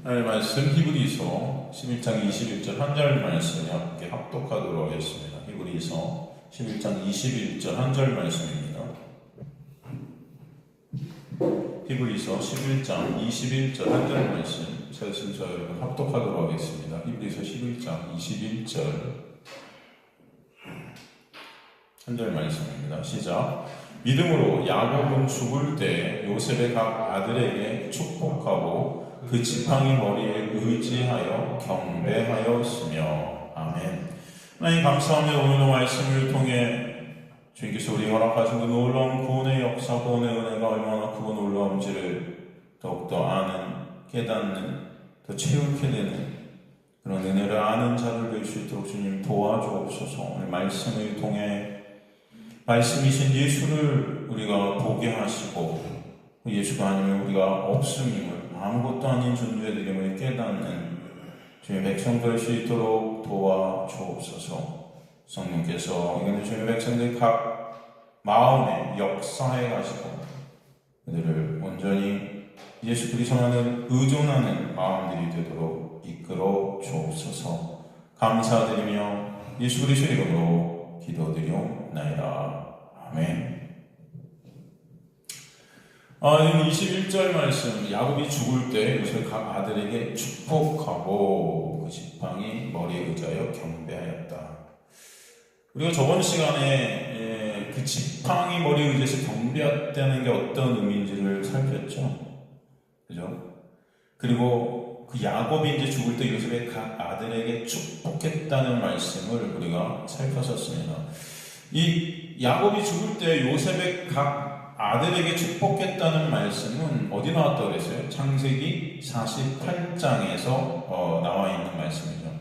오늘 말씀 히브리서 11장 21절 한 절 말씀에 함께 합독하도록 하겠습니다. 히브리서 11장 21절 한 절 말씀입니다. 히브리서 11장 21절 한 절 말씀 찾으신 저 여러분 합독하도록 하겠습니다. 히브리서 11장 21절 한 절 말씀입니다. 시작. 믿음으로 야곱은 죽을 때 요셉의 각 아들에게 축복하고 그 지팡이 머리에 의지하여 경배하였으며. 아멘. 하나님 감사하며 오늘 말씀을 통해 주님께서 우리 허락하신 그 놀라운 구원의 역사, 구원의 은혜가 얼마나 크고 놀라운지를 더욱더 아는, 깨닫는, 더 채울게 되는 그런 은혜를 아는 자를 될 수 있도록 주님 도와주옵소서. 오늘 말씀을 통해 말씀이신 예수를 우리가 보게 하시고 예수가 아니면 우리가 없음임을, 아무것도 아닌 존재의 이름을 깨닫는 주의 백성 될 수 있도록 도와주옵소서. 성령께서 이거는 주의 백성들 각 마음에 역사해 가시고 그들을 온전히 예수 그리스도만을 의존하는 마음들이 되도록 이끌어 주옵소서. 감사드리며 예수 그리스도 이름으로 기도드리옵나이다. 아멘. 21절 말씀, 야곱이 죽을 때 요셉 각 아들에게 축복하고 그 지팡이 머리에 의지하여 경배하였다. 우리가 저번 시간에 그 지팡이 머리에 의지해서 경배했다는 게 어떤 의미인지를 살폈죠. 그죠? 그리고 그 야곱이 이제 죽을 때 요셉의 각 아들에게 축복했다는 말씀을 우리가 살폈었습니다. 이 야곱이 죽을 때 요셉의 각 아들에게 축복했다는 말씀은 어디 나왔다고 그랬어요? 창세기 48장에서 나와 있는 말씀이죠.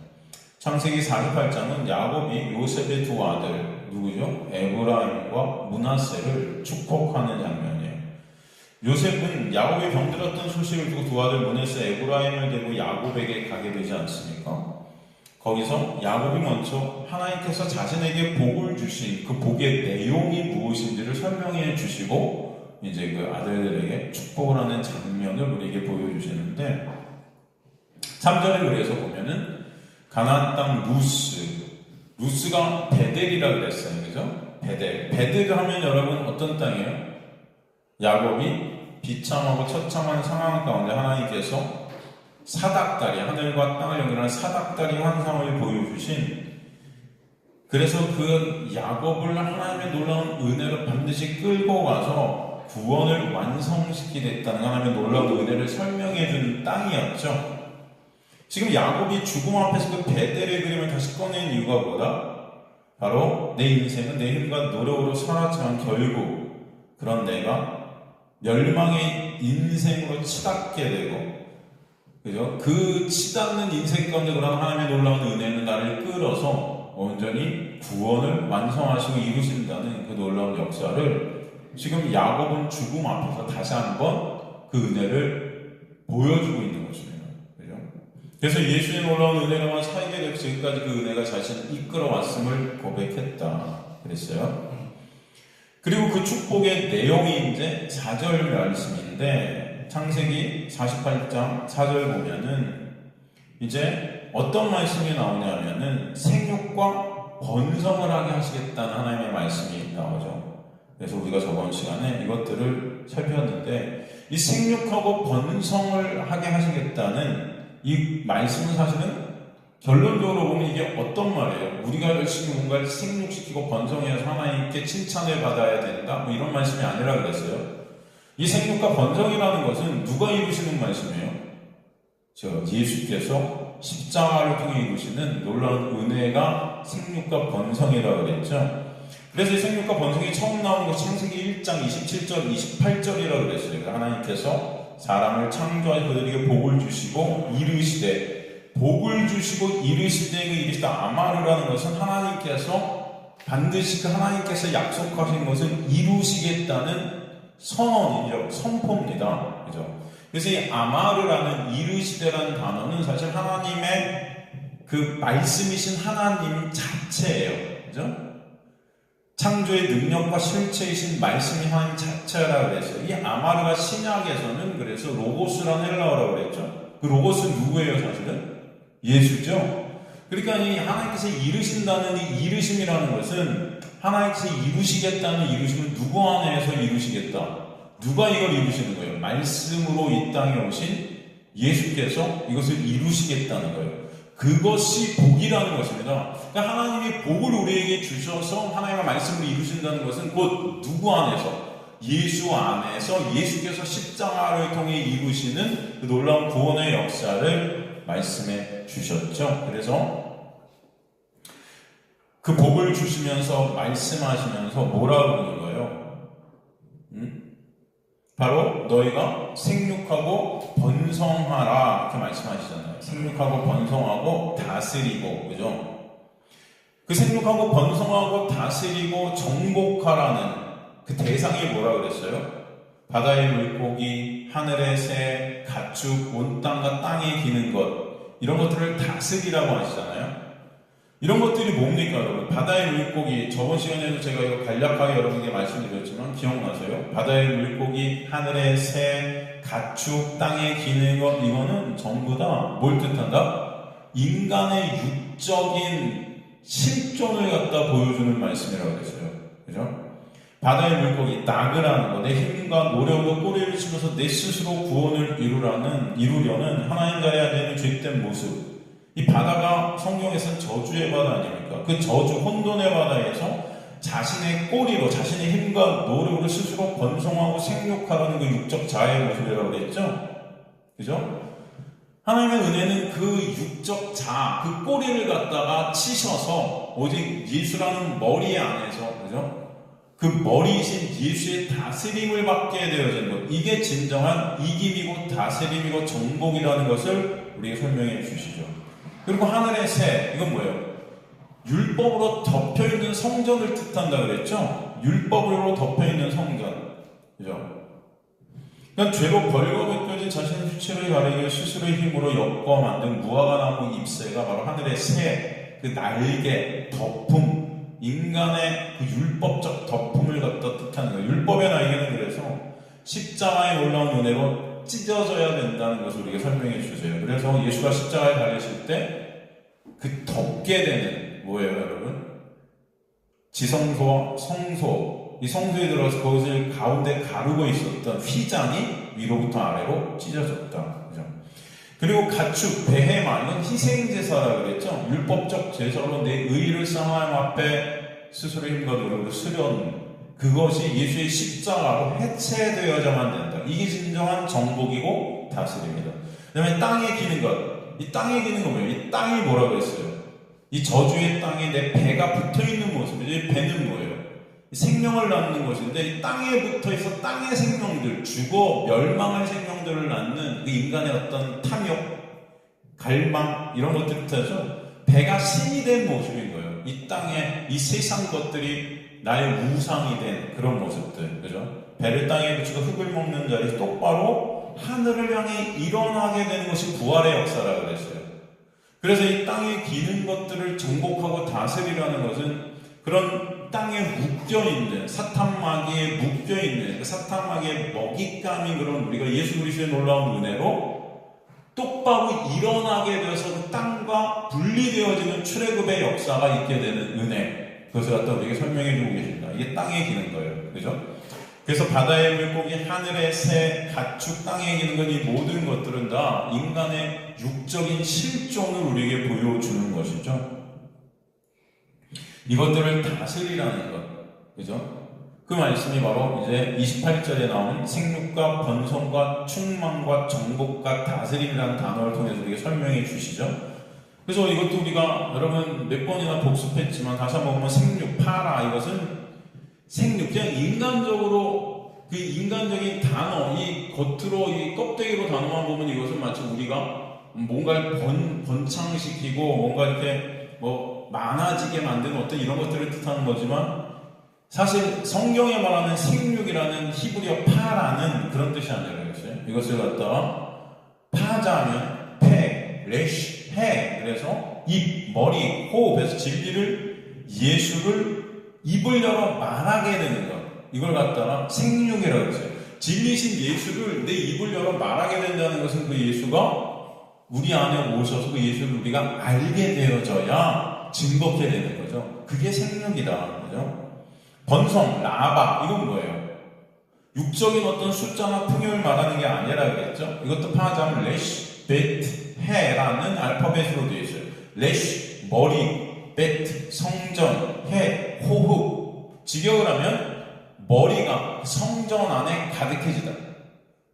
창세기 48장은 야곱이 요셉의 두 아들, 누구죠? 에브라임과 므낫세를 축복하는 장면이에요. 요셉은 야곱이 병들었던 소식을 듣고 두 아들 므낫세, 에브라임을 데리고 야곱에게 가게 되지 않습니까? 거기서 야곱이 먼저 하나님께서 자신에게 복을 주신 그 복의 내용이 무엇인지를 설명해 주시고 이제 그 아들들에게 축복을 하는 장면을 우리에게 보여주시는데 3절에 그래서 보면은 가나안 땅 루스가 베델이라 그랬어요. 그죠? 베델 하면 여러분 어떤 땅이에요? 야곱이 비참하고 처참한 상황 가운데 하나님께서 사닥다리, 하늘과 땅을 연결하는 사닥다리 환상을 보여주신, 그래서 그 야곱을 하나님의 놀라운 은혜로 반드시 끌고 가서 구원을 완성시키겠다는 하나님의 놀라운 은혜를 설명해준 땅이었죠. 지금 야곱이 죽음 앞에서 그 베델의 그림을 다시 꺼낸 이유가 뭐다? 바로 내 인생은 내 힘과 노력으로 살았지만 결국 그런 내가 멸망의 인생으로 치닫게 되고, 그죠? 그 치닫는 인생 가운데 그런 하나님의 놀라운 은혜는 나를 끌어서 온전히 구원을 완성하시고 이루신다는 그 놀라운 역사를 지금 야곱은 죽음 앞에서 다시 한번 그 은혜를 보여주고 있는 것입니다. 그죠? 그래서 예수의 놀라운 은혜로만 살게 되고 지금까지 그 은혜가 자신을 이끌어왔음을 고백했다 그랬어요. 그리고 그 축복의 내용이 이제 4절 말씀인데 창세기 48장 4절 보면은 이제 어떤 말씀이 나오냐면은 생육과 번성을 하게 하시겠다는 하나님의 말씀이 나오죠. 그래서 우리가 저번 시간에 이것들을 살폈는데 이 생육하고 번성을 하게 하시겠다는 이 말씀은 사실은 결론적으로 보면 이게 어떤 말이에요? 우리가 열심히 뭔가를 생육시키고 번성해서 하나님께 칭찬을 받아야 된다? 뭐 이런 말씀이 아니라 그랬어요. 이 생육과 번성이라는 것은 누가 이루시는 말씀이에요? 예수께서 십자가를 통해 이루시는 놀라운 은혜가 생육과 번성이라고 그랬죠. 그래서 이 생육과 번성이 처음 나오는 것이 창세기 1장 27절, 28절이라고 그랬어요. 하나님께서 사람을 창조하여 그들에게 복을 주시고 이르시되, 복을 주시고 이르시되, 그 이르시되 아마르라는 것은 하나님께서 반드시 그 하나님께서 약속하신 것을 이루시겠다는 선언이죠. 선포입니다. 그죠? 그래서 이 아마르라는 이르시되라는 단어는 사실 하나님의 그 말씀이신 하나님 자체예요. 그죠? 창조의 능력과 실체이신 말씀이 하나님 자체라고 그랬어요. 이 아마르가 신약에서는 그래서 로고스라는 헬라어라고 그랬죠. 그 로고스는 누구예요, 사실은? 예수죠. 그러니까 이 하나님께서 이루신다는 이 이루심이라는 것은 하나님께서 이루시겠다는 이루심은 누구 안에서 이루시겠다? 누가 이걸 이루시는 거예요? 말씀으로 이 땅에 오신 예수께서 이것을 이루시겠다는 거예요. 그것이 복이라는 것입니다. 그러니까 하나님이 복을 우리에게 주셔서 하나님의 말씀을 이루신다는 것은 곧 누구 안에서? 예수 안에서 예수께서 십자가를 통해 이루시는 그 놀라운 구원의 역사를 말씀해 주셨죠. 그래서 그 복을 주시면서 말씀하시면서 뭐라고 그러는 거예요? 바로 너희가 생육하고 번성하라 이렇게 말씀하시잖아요. 생육하고 번성하고 다스리고, 그죠? 그 생육하고 번성하고 다스리고 정복하라는 그 대상이 뭐라 그랬어요? 바다의 물고기, 하늘의 새, 가축, 온 땅과 땅에 기는 것, 이런 것들을 다스리라고 하시잖아요. 이런 것들이 뭡니까, 여러분? 바다의 물고기, 저번 시간에도 제가 이거 간략하게 여러분에게 말씀드렸지만 기억나세요? 바다의 물고기, 하늘의 새, 가축, 땅에 기는 것, 이거는 전부 다 뭘 뜻한다? 인간의 육적인 실존을 갖다 보여주는 말씀이라고 했어요. 그죠? 바다의 물고기, 나그라는 것, 내 힘과 노력으로 꼬리를 치면서 내 스스로 구원을 이루려는 하나님 자리에 앉아있는 죄된 모습. 이 바다가 성경에서는 저주의 바다 아닙니까? 그 저주, 혼돈의 바다에서 자신의 꼬리로, 자신의 힘과 노력으로 스스로 번성하고 생육하라는 그 육적 자아의 모습이라고 그랬죠? 그죠? 하나님의 은혜는 그 육적 자아, 그 꼬리를 갖다가 치셔서 오직 예수라는 머리 안에서, 그죠? 그 머리이신 예수의 다스림을 받게 되어진 것. 이게 진정한 이김이고 다스림이고 정복이라는 것을 우리에게 설명해 주시죠. 그리고 하늘의 새, 이건 뭐예요? 율법으로 덮여있는 성전을 뜻한다 그랬죠? 율법으로 덮여있는 성전. 그죠? 그러니까 죄로 벌거벗겨진 자신의 수치를 가리기 위해 스스로의 힘으로 엮어 만든 무화과나무 잎새가 바로 하늘의 새, 그 날개, 덮음, 인간의 그 율법적 덮음을 갖다 뜻하는 거예요. 율법의 날개는 그래서 십자가의 놀라운 은혜로 찢어져야 된다는 것을 우리에게 설명해 주세요. 그래서 예수가 십자가에 달리실 때 그 덮게 되는 뭐예요, 여러분? 지성소와 성소, 이 성소에 들어가서 그것을 가운데 가르고 있었던 휘장이 위로부터 아래로 찢어졌다. 그죠? 그리고 가축, 베헤마, 이건 희생제사라고 그랬죠? 율법적 제사로 내 의의를 하나님 앞에 스스로 힘과 노력으로 수련, 그것이 예수의 십자가로 해체되어야만 된다. 이게 진정한 정복이고 다스림이다. 그 다음에 땅에 기는 것. 이 땅에 기는 건 뭐예요? 이 땅이 뭐라고 했어요? 이 저주의 땅에 내 배가 붙어있는 모습이죠. 이 배는 뭐예요? 생명을 낳는 것인데 이 땅에 붙어있어 땅의 생명들, 죽어 멸망할 생명들을 낳는 그 인간의 어떤 탐욕, 갈망 이런 것들을 뜻하죠. 배가 신이 된 모습인 거예요. 이 땅에 이 세상 것들이 나의 우상이 된 그런 모습들, 그죠? 배를 땅에 붙이고 흙을 먹는 자리에서 똑바로 하늘을 향해 일어나게 되는 것이 부활의 역사라고 그랬어요. 그래서 이 땅에 기는 것들을 정복하고 다스리라는 것은 그런 땅에 묶여있는 사탄 마귀에 묶여있는 그 사탄 마귀의 먹잇감인 그런 우리가 예수 그리스도의 놀라운 은혜로 똑바로 일어나게 되어서 그 땅과 분리되어지는 출애굽의 역사가 있게 되는 은혜, 그것을 갖다 우리에게 설명해 주고 계십니다. 이게 땅에 기는 거예요. 그죠? 그래서 바다의 물고기, 하늘의 새, 가축, 땅에 기는 것, 이 모든 것들은 다 인간의 육적인 실존을 우리에게 보여주는 것이죠. 이것들을 다스리라는 것. 그죠? 그 말씀이 바로 이제 28절에 나오는 생육과 번성과 충만과 정복과 다스림이라는 단어를 통해서 우리에게 설명해 주시죠. 그래서 이것도 우리가 여러분 몇 번이나 복습했지만 다시 한번 보면 생육, 파라, 이것은 생육, 그냥 인간적으로 그 인간적인 단어, 이 겉으로 이 껍데기로 단어만 보면 이것은 마치 우리가 뭔가를 번창시키고 뭔가 이렇게 많아지게 만드는 어떤 이런 것들을 뜻하는 거지만 사실 성경에 말하는 생육이라는 히브리어 파라는 그런 뜻이 아니라고 했어요. 이것을 갖다가 파자면 폐, 레쉬, 해, 그래서 입, 머리, 호흡에서 진리를 예수를 입을 열어 말하게 되는 것, 이걸 갖다가 생육이라고 했어요. 진리신 예수를 내 입을 열어 말하게 된다는 것은 그 예수가 우리 안에 오셔서 그 예수를 우리가 알게 되어져야 증거케 되는 거죠. 그게 생명이다. 그죠? 번성, 라바, 이건 뭐예요? 육적인 어떤 숫자나 풍요를 말하는 게 아니라 그랬죠? 이것도 파자면 레쉬, 베트, 해라는 알파벳으로 되어 있어요. 레쉬, 머리, 베트, 성전, 해, 호흡. 직역을 하면 머리가 성전 안에 가득해지다.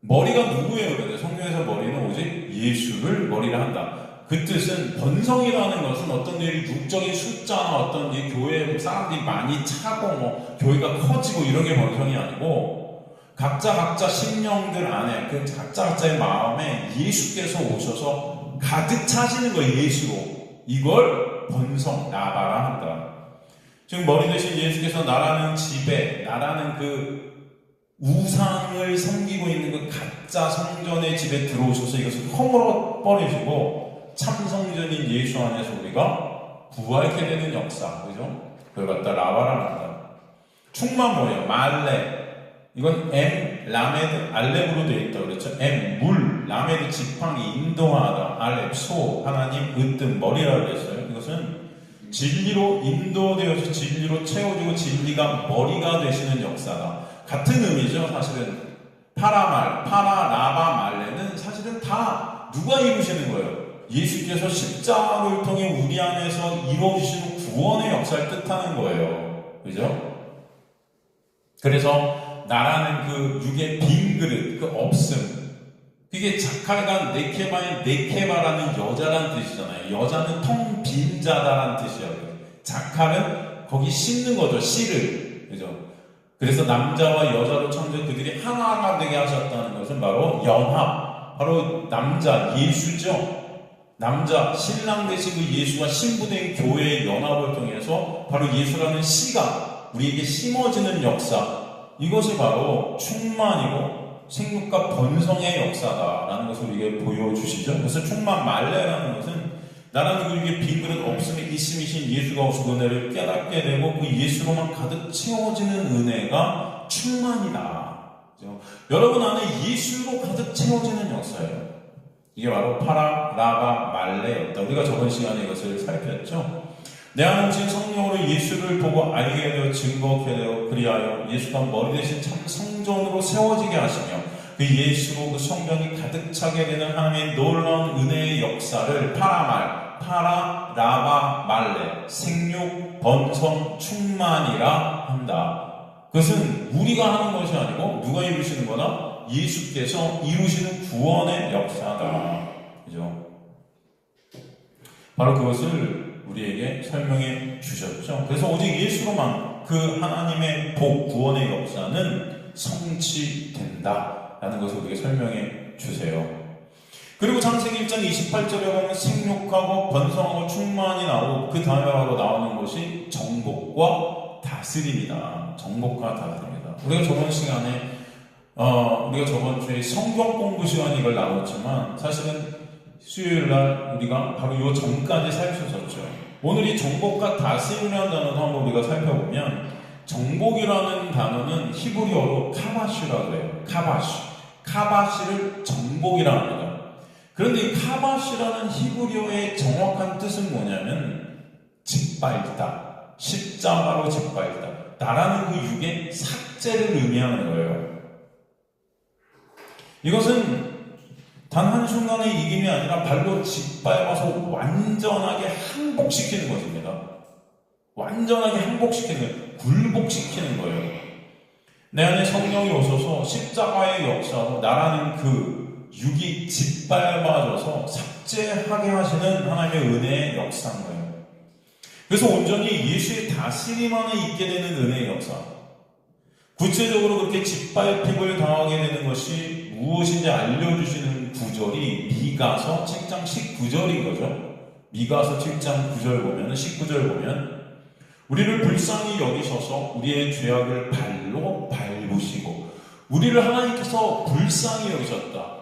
머리가 누구예요? 그런데 성경에서 머리는 오직 예수를 머리를 한다. 그 뜻은 번성이라는 것은 어떤 일이 육적인 숫자나 어떤 이 교회에 사람들이 많이 차고 교회가 커지고 이런 게 번성이 아니고 각자 심령들 안에 그 각자의 마음에 예수께서 오셔서 가득 차시는 거예요. 예수로. 이걸 번성, 라바라 한다. 지금 머리 대신 예수께서 나라는 집에, 나라는 그 우상을 섬기고 있는 그 가짜 성전의 집에 들어오셔서 이것을 허물어 버리시고 참 성전인 예수 안에서 우리가 부활케 되는 역사, 그죠? 그걸 갖다 라바라 한다. 충만 뭐예요? 말레. 이건 라메드, 알렙으로 되어 있다 그랬죠? 물, 라메드 지팡이, 인도하다, 알렙, 소, 하나님, 으뜸, 머리라고 그랬어요. 이것은 진리로 인도되어서 진리로 채워지고 진리가 머리가 되시는 역사다. 같은 의미죠. 사실은 라바 말레는 사실은 다 누가 이루시는 거예요? 예수께서 십자가를 통해 우리 안에서 이루어주시는 구원의 역사를 뜻하는 거예요. 그죠? 그래서 나라는 그 육의 빈 그릇, 그 없음. 그게 자칼간 네케바의 네케바라는 여자란 뜻이잖아요. 여자는 텅 빈 자다라는 뜻이에요. 자칼은 거기 씻는 거죠. 씨를. 그죠? 그래서 남자와 여자로 창조 그들이 하나가 되게 하셨다는 것은 바로 연합. 바로 남자, 예수죠. 남자, 신랑 되신 그 예수와 신부된 교회의 연합을 통해서 바로 예수라는 씨가 우리에게 심어지는 역사. 이것이 바로 충만이고 생육과 번성의 역사다라는 것을 우리에게 보여주시죠. 그래서 충만 말레라는 것은 나라는 그에게 빈 그릇 없음에 있음이신 예수가 오시고 은혜를 깨닫게 되고 그 예수로만 가득 채워지는 은혜가 충만이다. 그렇죠? 여러분 안에 예수로 가득 채워지는 역사예요. 이게 바로 라바 말레였다. 우리가 저번 시간에 이것을 살폈죠. 내 안에 오신 성령으로 예수를 보고 알게 되어 증거케 되어 그리하여 예수가 머리 대신 참 성전으로 세워지게 하시며 그 예수로 그 성전이 가득 차게 되는 하나님의 놀라운 은혜의 역사를 라바 말레 생육 번성 충만이라 한다. 그것은 우리가 하는 것이 아니고 누가 이루시는 거나 예수께서 이루시는 구원의 역사다. 그죠? 바로 그것을 우리에게 설명해 주셨죠. 그래서 오직 예수로만 그 하나님의 복, 구원의 역사는 성취된다 라는 것을 우리에게 설명해 주세요. 그리고 창세기 1장 28절에 보면 생육하고 번성하고 충만이 나오고 그 다음에 바로 나오는 것이 정복과 다스림이다. 정복과 다스림이다. 우리가 저번 시간에 우리가 저번 주에 성경 공부 시간 이걸 나눴지만 사실은 수요일날 우리가 바로 이 전까지 살펴줬죠. 오늘 이 정복과 다스림이라는 단어도 한번 우리가 살펴보면 정복이라는 단어는 히브리어로 카바시라고 해요. 카바시를 정복이라고 합니다. 그런데 이 카바시라는 히브리어의 정확한 뜻은 뭐냐면 짓밟다, 십자가로 짓밟다, 나라는 그 육의 삭제를 의미하는 거예요. 이것은 단 한순간의 이김이 아니라 발로 짓밟아서 완전하게 항복시키는 것입니다. 완전하게 항복시키는 거예요. 굴복시키는 거예요. 내 안에 성령이 오셔서 십자가의 역사로 나라는 그 육이 짓밟아져서 삭제하게 하시는 하나님의 은혜의 역사인 거예요. 그래서 온전히 예수의 다스림 안에 있게 되는 은혜의 역사. 구체적으로 그렇게 짓밟힘을 당하게 되는 것이 무엇인지 알려주시는 구절이 미가서 7장 19절인 거죠. 미가서 7장 9절 보면 19절 보면 우리를 불쌍히 여기셔서 우리의 죄악을 발로 밟으시고 우리를 하나님께서 불쌍히 여기셨다.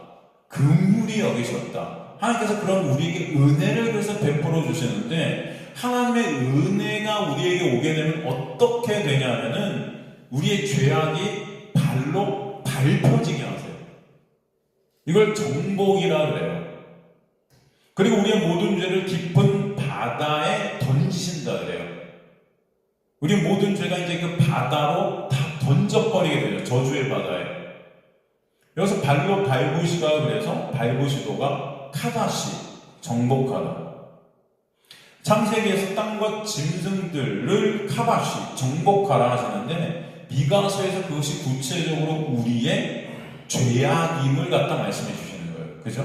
긍휼히 여기셨다. 하나님께서 그런 우리에게 은혜를 그래서 베풀어 주시는데 하나님의 은혜가 우리에게 오게 되면 어떻게 되냐면은 우리의 죄악이 발로 밟혀지게 하세요. 이걸 정복이라 그래요. 그리고 우리의 모든 죄를 깊은 바다에 던지신다 그래요. 우리 모든 죄가 이제 그 바다로 다 던져버리게 되죠. 저주의 바다에. 여기서 발로 밟으시다 그래서 밟으시도가 카다시, 정복하다. 창세기에서 땅과 짐승들을 카바시, 정복하라 하시는데 미가서에서 그것이 구체적으로 우리의 죄악임을 갖다 말씀해 주시는 거예요. 그죠?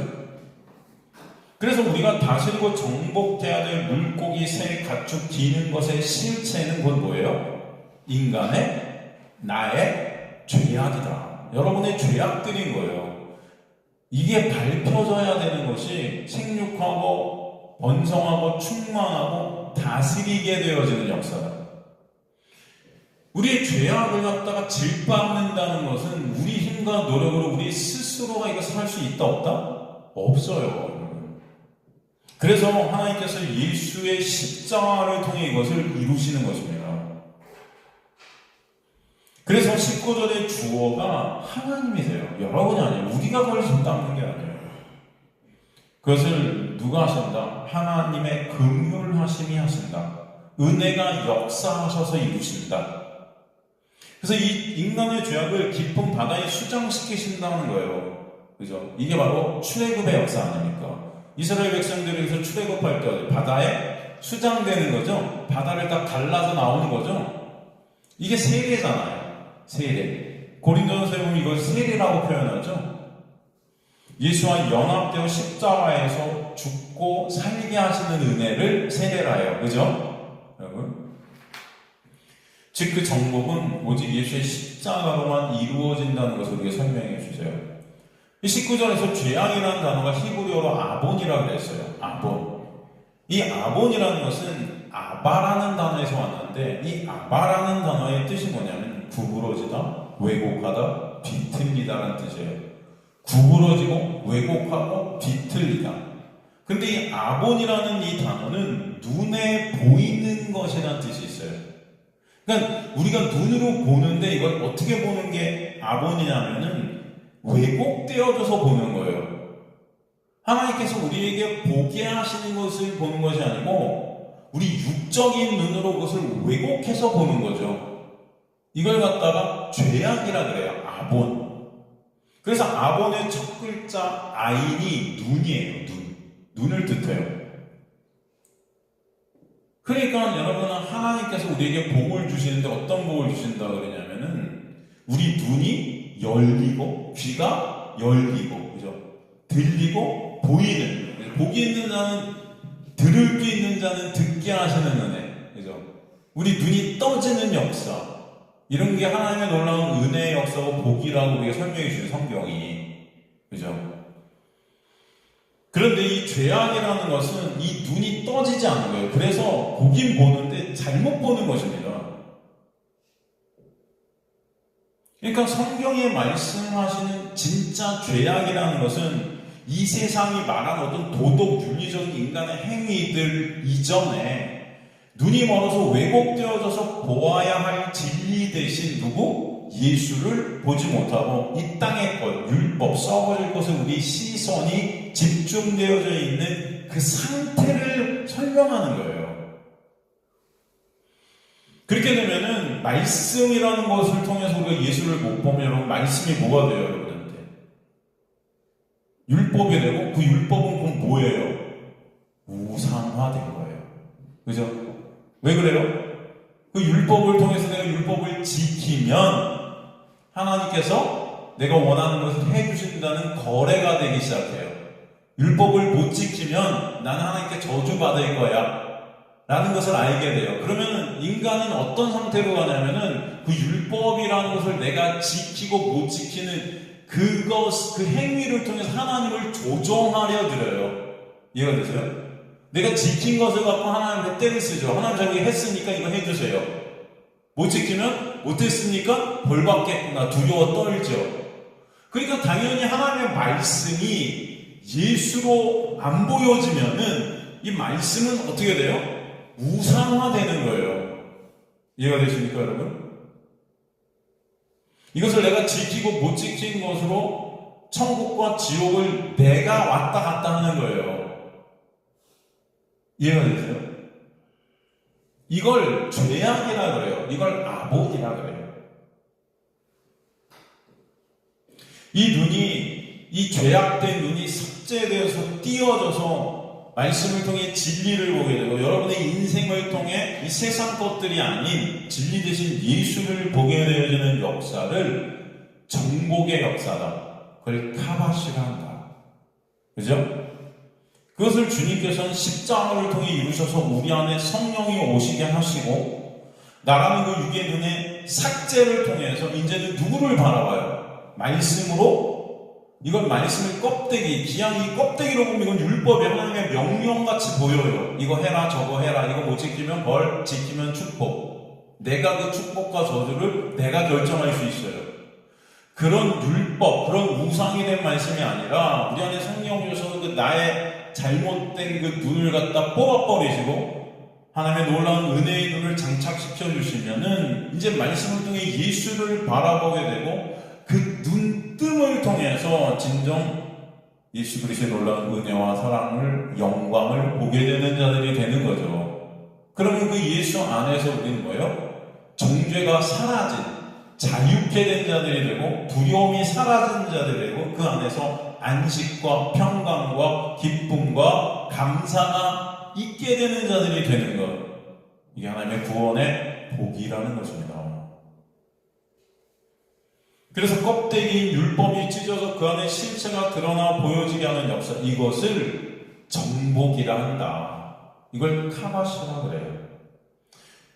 그래서 우리가 다스리고 정복해야 될 물고기, 새, 가축, 기는 것의 실체는 곧 뭐예요? 인간의, 나의 죄악이다. 여러분의 죄악들인 거예요. 이게 밟혀져야 되는 것이 생육하고 번성하고 충만하고 다스리게 되어지는 역사다. 우리의 죄악을 갖다가 질밟는다는 것은 우리 힘과 노력으로 우리 스스로가 이것을 할 수 있다 없다? 없어요. 그래서 하나님께서 예수의 십자가를 통해 이것을 이루시는 것입니다. 그래서 19절의 주어가 하나님이세요. 여러분이 아니에요. 우리가 그걸 담는 게 아니에요. 그것을 누가 하신다? 하나님의 긍휼하심이 하신다. 은혜가 역사하셔서 이루신다. 그래서 이 인간의 죄악을 깊은 바다에 수장시키신다는 거예요. 그죠? 이게 바로 출애굽의 역사 아닙니까? 이스라엘 백성들에서 출애굽할 때 바다에 수장되는 거죠. 바다를 딱 갈라서 나오는 거죠. 이게 세례잖아요. 세례. 고린도전서에 보면 이걸 세례라고 표현하죠. 예수와 연합되어 십자가에서 죽고 살게 하시는 은혜를 세례라 해요. 그죠? 여러분? 즉 그 정복은 오직 예수의 십자가로만 이루어진다는 것을 우리에게 설명해 주세요. 이 19절에서 죄악이라는 단어가 히브리어로 아본이라고 그랬어요. 아본. 이 아본이라는 것은 아바라는 단어에서 왔는데 이 아바라는 단어의 뜻이 뭐냐면 구부러지다, 왜곡하다, 비틀리다라는 뜻이에요. 구부러지고 왜곡하고 비틀리다. 근데 이 아본이라는 이 단어는 눈에 보이는 것이라는 뜻이 있어요. 그러니까 우리가 눈으로 보는데 이걸 어떻게 보는 게 아본이냐면은 왜곡되어져서 보는 거예요. 하나님께서 우리에게 보게 하시는 것을 보는 것이 아니고 우리 육적인 눈으로 그것을 왜곡해서 보는 거죠. 이걸 갖다가 죄악이라 그래요. 아본. 그래서 아본의 첫 글자 아인이 눈이에요. 눈을 뜻해요. 그러니까 여러분은 하나님께서 우리에게 복을 주시는데 어떤 복을 주신다 그러냐면은 우리 눈이 열리고 귀가 열리고 그죠? 들리고 보이는 복이 있는 자는 들을 수 있는 자는 듣게 하시는 은혜 그죠? 우리 눈이 떠지는 역사 이런 게 하나님의 놀라운 은혜의 역사고 복이라고 우리가 설명해 주는 성경이 그죠? 그런데 이 죄악이라는 것은 이 눈이 떠지지 않는 거예요. 그래서 보긴 보는데 잘못 보는 것입니다. 그러니까 성경에 말씀하시는 진짜 죄악이라는 것은 이 세상이 말하는 어떤 도덕, 윤리적인 인간의 행위들 이전에 눈이 멀어서 왜곡되어져서 보아야 할 진리 대신 누구? 예수를 보지 못하고 이 땅의 것, 율법, 썩어질 것에 우리 시선이 집중되어져 있는 그 상태를 설명하는 거예요. 그렇게 되면은 말씀이라는 것을 통해서 우리가 예수를 못 보면 여러분 말씀이 뭐가 돼요 여러분한테? 율법이 되고 그 율법은 그럼 뭐예요? 우상화된 거예요. 그죠? 왜 그래요? 그 율법을 통해서 내가 율법을 지키면 하나님께서 내가 원하는 것을 해주신다는 거래가 되기 시작해요. 율법을 못 지키면 나는 하나님께 저주받을 거야 라는 것을 알게 돼요. 그러면 인간은 어떤 상태로 가냐면은 그 율법이라는 것을 내가 지키고 못 지키는 그 행위를 통해서 하나님을 조정하려 들어요. 이해가 되세요? 내가 지킨 것을 갖고 하나님한테 떼를 쓰죠. 하나님 자기 했으니까 이거 해주세요. 못 지키면 못했으니까 벌 받겠구나 두려워 떨죠. 그러니까 당연히 하나님의 말씀이 예수로 안 보여지면은 이 말씀은 어떻게 돼요? 우상화되는 거예요. 이해가 되십니까, 여러분? 이것을 내가 지키고 못 지킨 것으로 천국과 지옥을 내가 왔다 갔다 하는 거예요. 이해가 되세요? 이걸 죄악이라 그래요. 이걸 아복이라 그래요. 이 죄악된 눈이 삭제되어서 띄어져서 말씀을 통해 진리를 보게 되고, 여러분의 인생을 통해 이 세상 것들이 아닌 진리 대신 예수를 보게 되어지는 역사를 정복의 역사다. 그걸 카바시라 한다. 그죠? 그것을 주님께서는 십자가를 통해 이루셔서 우리 안에 성령이 오시게 하시고, 나라는 그 육의 눈의 삭제를 통해서 이제는 누구를 바라봐요? 말씀으로. 이건 말씀의 껍데기, 그냥 이 껍데기로 보면 이건 율법이 하나님의 명령같이 보여요. 이거 해라, 저거 해라. 이거 못 지키면 벌, 지키면 축복. 내가 그 축복과 저주를 내가 결정할 수 있어요. 그런 율법, 그런 우상이 된 말씀이 아니라 우리 안에 성령 오셔서 그 나의 잘못된 그 눈을 갖다 뽑아버리시고 하나님의 놀라운 은혜의 눈을 장착시켜 주시면은 이제 말씀을 통해 예수를 바라보게 되고, 그 눈뜸을 통해서 진정 예수 그리스도의 놀라운 은혜와 사랑을, 영광을 보게 되는 자들이 되는 거죠. 그러면 그 예수 안에서 우리는 뭐예요? 정죄가 사라진, 자유케 된 자들이 되고, 두려움이 사라진 자들이 되고, 그 안에서 안식과 평강과 기쁨과 감사가 있게 되는 자들이 되는 것. 이게 하나님의 구원의 복이라는 것입니다. 그래서 껍데기인 율법이 찢어져 그 안에 실체가 드러나 보여지게 하는 역사, 이것을 정복이라 한다. 이걸 카바시라 그래요.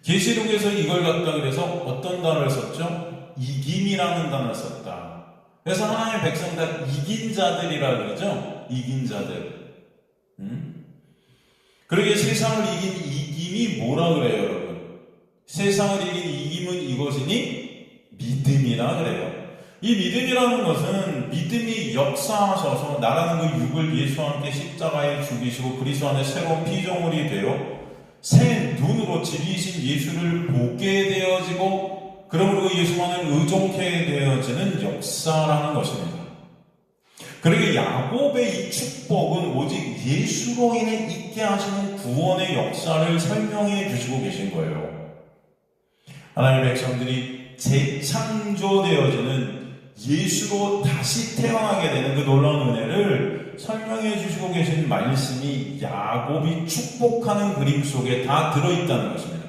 계시록에서 이걸 갖다 그래서 어떤 단어를 썼죠? 이김이라는 단어를 썼다. 그래서 하나님의 백성 다 이긴 자들이라 그러죠? 이긴 자들. 그러게 세상을 이긴 이김이 뭐라 그래요, 여러분? 세상을 이긴 이김은 이것이니 믿음이라 그래요. 이 믿음이라는 것은 믿음이 역사하셔서 나라는 그 육을 예수와 함께 십자가에 죽이시고 그리스도 안에 새로운 피조물이 되어 새 눈으로 진리이신 예수를 보게 되어지고, 그러므로 예수만을 의존케 되어지는 역사라는 것입니다. 그러게 야곱의 이 축복은 오직 예수로 인해 있게 하시는 구원의 역사를 설명해 주시고 계신 거예요. 하나님의 백성들이 재창조되어지는, 예수로 다시 태어나게 되는 그 놀라운 은혜를 설명해 주시고 계신 말씀이 야곱이 축복하는 그림 속에 다 들어있다는 것입니다.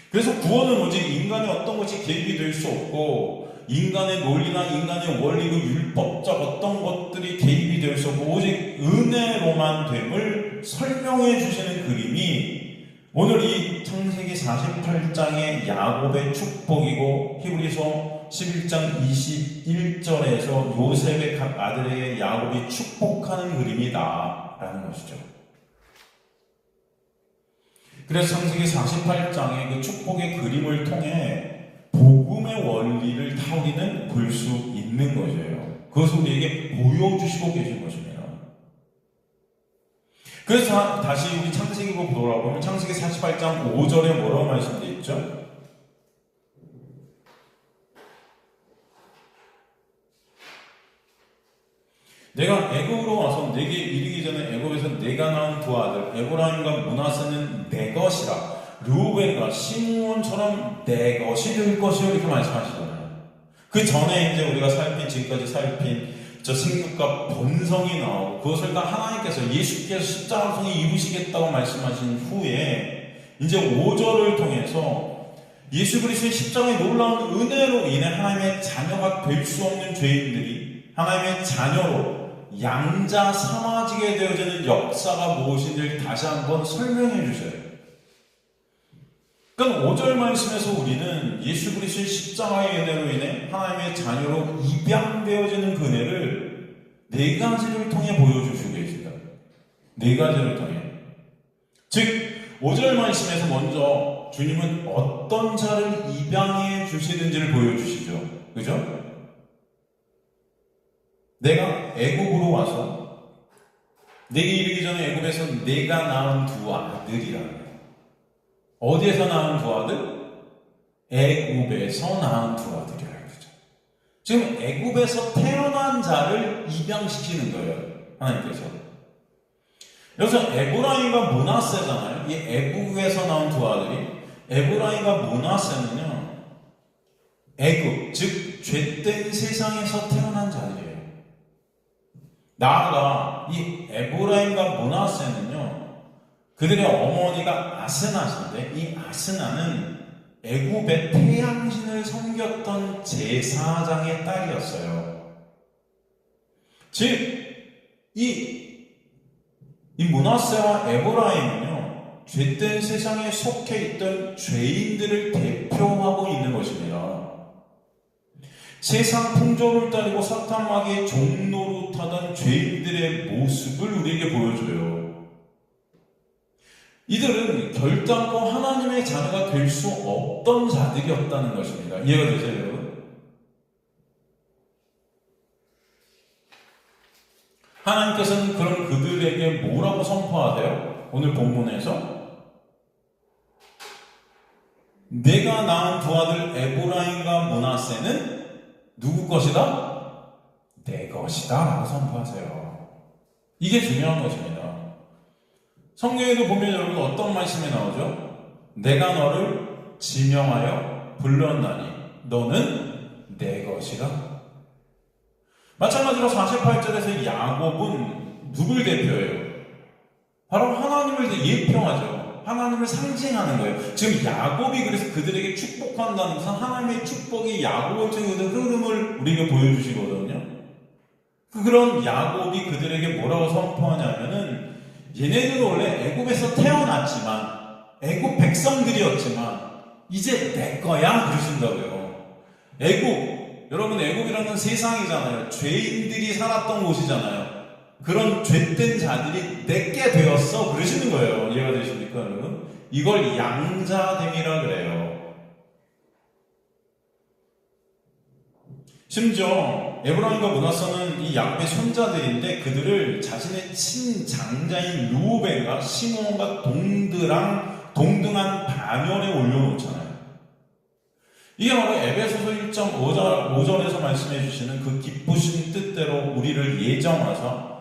그래서 구원은 오직 인간의 어떤 것이 개입이 될 수 없고, 인간의 논리나 인간의 원리, 그 율법적 어떤 것들이 개입이 될 수 없고, 오직 은혜로만 됨을 설명해 주시는 그림이 오늘 이 창세기 48장의 야곱의 축복이고, 히브리서 11장 21절에서 요셉의 각 아들에게 야곱이 축복하는 그림이다 라는 것이죠. 그래서 창세기 48장의 그 축복의 그림을 통해 복음의 원리를 다 우리는 볼 수 있는 것이에요. 그것을 우리에게 보여주시고 계신 것입니다. 그래서 다시 우리 창세기로 돌아보면 창세기 48장 5절에 뭐라고 말씀되어 있죠? 내가 애굽으로 와서 내게 이르기 전에 애굽에서 내가 낳은 두 아들 에브라임과 므낫세는 내 것이라, 르우벤과 시므온처럼 내 것이 될 것이요, 이렇게 말씀하시잖아요. 그 전에 이제 우리가 지금까지 살핀 저 생육과 본성이 나오고, 그것을 다 하나님께서 예수께서 십자가를 통해 이루시겠다고 말씀하신 후에 이제 5절을 통해서 예수 그리스도의 십자가의 놀라운 은혜로 인해 하나님의 자녀가 될 수 없는 죄인들이 하나님의 자녀로 양자 삼아지게 되어지는 역사가 무엇인지를 다시 한번 설명해 주셔요. 그러니까 5절 말씀에서 우리는 예수 그리스도의 십자가의 은혜로 인해 하나님의 자녀로 입양되어지는 그 은혜를 네 가지를 통해 보여주시고 계십니다. 네 가지를 통해. 즉 5절 말씀에서 먼저 주님은 어떤 자를 입양해 주시는지를 보여주시죠. 그죠? 내가 애굽으로 와서 내게 이르기 전에 애굽에서 내가 낳은 두 아들이라는, 어디에서 낳은 두 아들? 애굽에서 낳은 두 아들이라는 거죠. 지금 애굽에서 태어난 자를 입양시키는 거예요, 하나님께서. 여기서 에브라임과 므낫세잖아요. 이 애굽에서 나온 두 아들이 에브라임과 므낫세는요, 애굽, 즉 죄된 세상에서 태어난 자들이에요. 나아가 이 에브라임과 므낫세는요, 그들의 어머니가 아스나신데 이 아스나는 애굽의 태양신을 섬겼던 제사장의 딸이었어요. 즉 이 므낫세와 에브라임은요, 죄된 세상에 속해 있던 죄인들을 대표하고 있는 것입니다. 세상 풍조를 따르고 사탄 마귀의 종노릇하던 죄인들의 모습을 우리에게 보여줘요. 이들은 결단코 하나님의 자녀가 될 수 없던 자들이었다는 것입니다. 이해가 되세요, 여러분? 하나님께서는 그런 그들에게 뭐라고 선포하세요? 오늘 본문에서 내가 낳은 두 아들 에브라임과 므낫세는 누구 것이다? 내 것이다 라고 선포하세요. 이게 중요한 것입니다. 성경에도 보면 여러분 어떤 말씀이 나오죠? 내가 너를 지명하여 불렀나니 너는 내 것이라. 마찬가지로 48절에서 야곱은 누굴 대표해요? 바로 하나님을 예표하죠. 하나님을 상징하는 거예요. 지금 야곱이 그래서 그들에게 축복한다는 것은 하나님의 축복이 야곱한테 흐름을 우리에게 보여주시거든요. 그런 야곱이 그들에게 뭐라고 선포하냐면은 얘네들은 원래 애굽에서 태어났지만 애굽 백성들이었지만 이제 내 거야 그러신다고요. 애굽, 여러분 애굽이라는 세상이잖아요. 죄인들이 살았던 곳이잖아요. 그런 죄된 자들이 내게 되었어 그러시는 거예요. 이해가 되십니까 여러분? 이걸 양자됨이라 그래요. 심지어 에브라임과 므낫세는 이 야곱의 손자들인데 그들을 자신의 친장자인 르우벤과 시몬과 동등한 반열에 올려놓잖아요. 이게 바로 에베소서 1.5절에서 말씀해 주시는 그 기쁘신 뜻대로 우리를 예정하사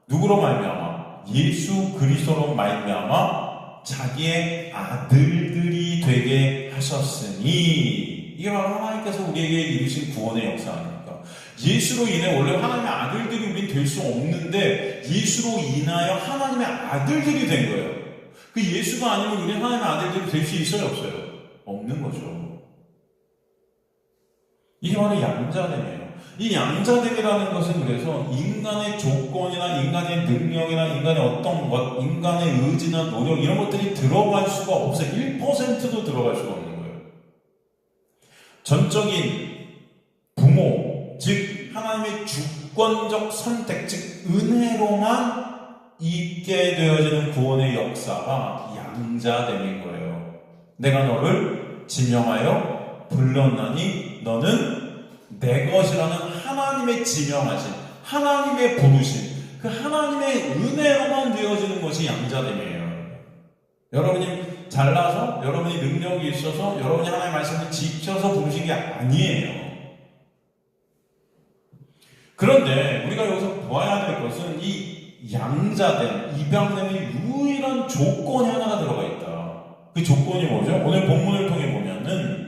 누구로 말미암아? 예수 그리스도로 말미암아 자기의 아들들이 되게 하셨으니. 이게 바로 하나님께서 우리에게 이루신 구원의 역사 아닙니까? 예수로 인해 원래 하나님의 아들들이 우린 될 수 없는데 예수로 인하여 하나님의 아들들이 된 거예요. 그 예수가 아니면 우리 하나님의 아들들이 될 수 있어요 없어요? 없는 거죠. 이게 바로 양자됨이에요. 이 양자됨이라는 것은 그래서 인간의 조건이나 인간의 능력이나 인간의 어떤 것, 인간의 의지나 노력 이런 것들이 들어갈 수가 없어요. 1%도 들어갈 수가 없는 거예요. 전적인 부모, 즉 하나님의 주권적 선택, 즉 은혜로만 있게 되어지는 구원의 역사가 양자됨인 거예요. 내가 너를 지명하여 불렀나니 너는 내 것이라는 하나님의 지명하신, 하나님의 부르심, 그 하나님의 은혜로만 되어지는 것이 양자됨이에요. 여러분이 잘나서, 여러분이 능력이 있어서, 여러분이 하나님의 말씀을 지켜서 부르신 게 아니에요. 그런데 우리가 여기서 보아야 될 것은 이 양자됨, 입양됨의 유일한 조건이 하나가 들어가 있다. 그 조건이 뭐죠? 오늘 본문을 통해 보면은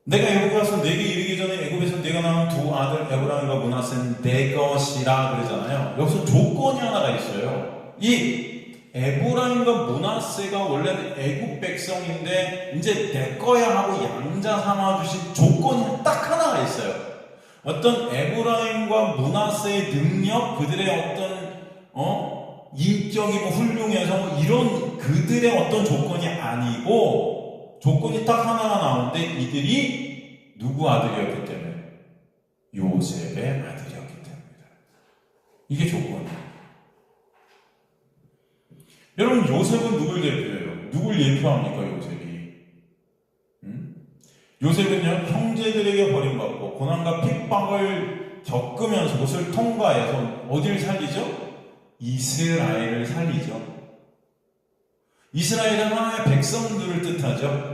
내가 애굽에 와서 내게 이르기 전에 애굽에서 내가 낳은 두 아들 에브라임과 므낫세는 내 것이라 그러잖아요. 여기서 조건이 하나가 있어요. 이 에브라임과 므낫세가 원래는 애굽 백성인데 이제 내 거야 하고 양자 삼아주신 조건이 딱 하나가 있어요. 어떤 에브라임과 므낫세의 능력, 그들의 어떤 인격이 뭐 훌륭해서 뭐 이런 그들의 어떤 조건이 아니고 조건이 딱 하나가 나오는데 이들이 누구 아들이었기 때문에? 요셉의 아들이었기 때문입니다. 이게 조건이에요. 여러분 요셉은 누굴 대표해요? 누굴 예표합니까 요셉이? 요셉은요 형제들에게 버림받고 고난과 핍박을 겪으면서 그것을 통과해서 어디를 살리죠? 이스라엘을 살리죠. 이스라엘은 하나님의 백성들을 뜻하죠.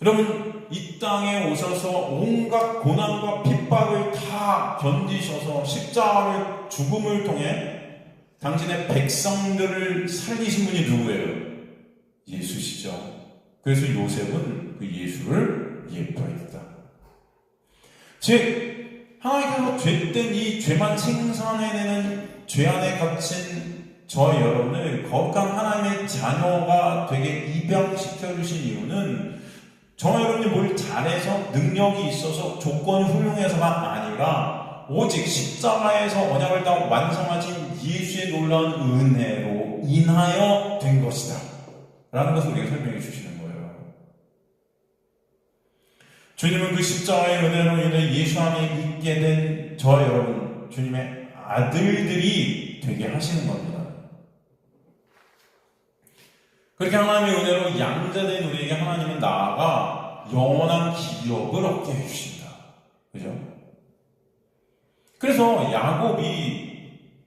여러분 이 땅에 오셔서 온갖 고난과 핍박을 다 견디셔서 십자가를 죽음을 통해 당신의 백성들을 살리신 분이 누구예요? 예수시죠. 그래서 요셉은 그 예수를 예뻐했다. 즉 하나님께서 죄된 이 죄만 생산해내는 죄 안에 갇힌 저 여러분을 거룩한 하나님의 자녀가 되게 입양시켜 주신 이유는 저 여러분이 뭘 잘해서 능력이 있어서 조건이 훌륭해서가 아니라 오직 십자가에서 언약을 다 완성하신 예수의 놀라운 은혜로 인하여 된 것이다 라는 것을 우리에게 설명해 주시는 거예요. 주님은 그 십자가의 은혜로 인해 예수 안에 있게 된 저 여러분, 주님의 아들들이 되게 하시는 겁니다. 그렇게 하나님의 은혜로 양자된 우리에게 하나님은 나아가 영원한 기업을 얻게 해주신다. 그죠? 그래서 야곱이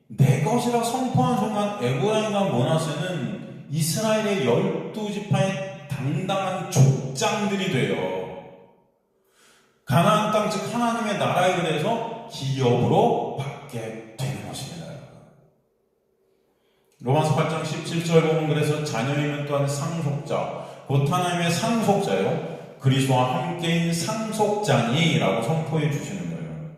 내 것이라 선포한 순간 에브라임과 므낫세는 이스라엘의 12지파의 당당한 족장들이 되어 가나안 땅 즉 하나님의 나라에 대해서 기업으로 받게 되는 것입니다. 로마서 8장 17절 보면 그래서 자녀이면 또한 상속자 곧 하나님의 상속자요 그리스도와 함께인 상속자니라고 선포해 주시는 거예요.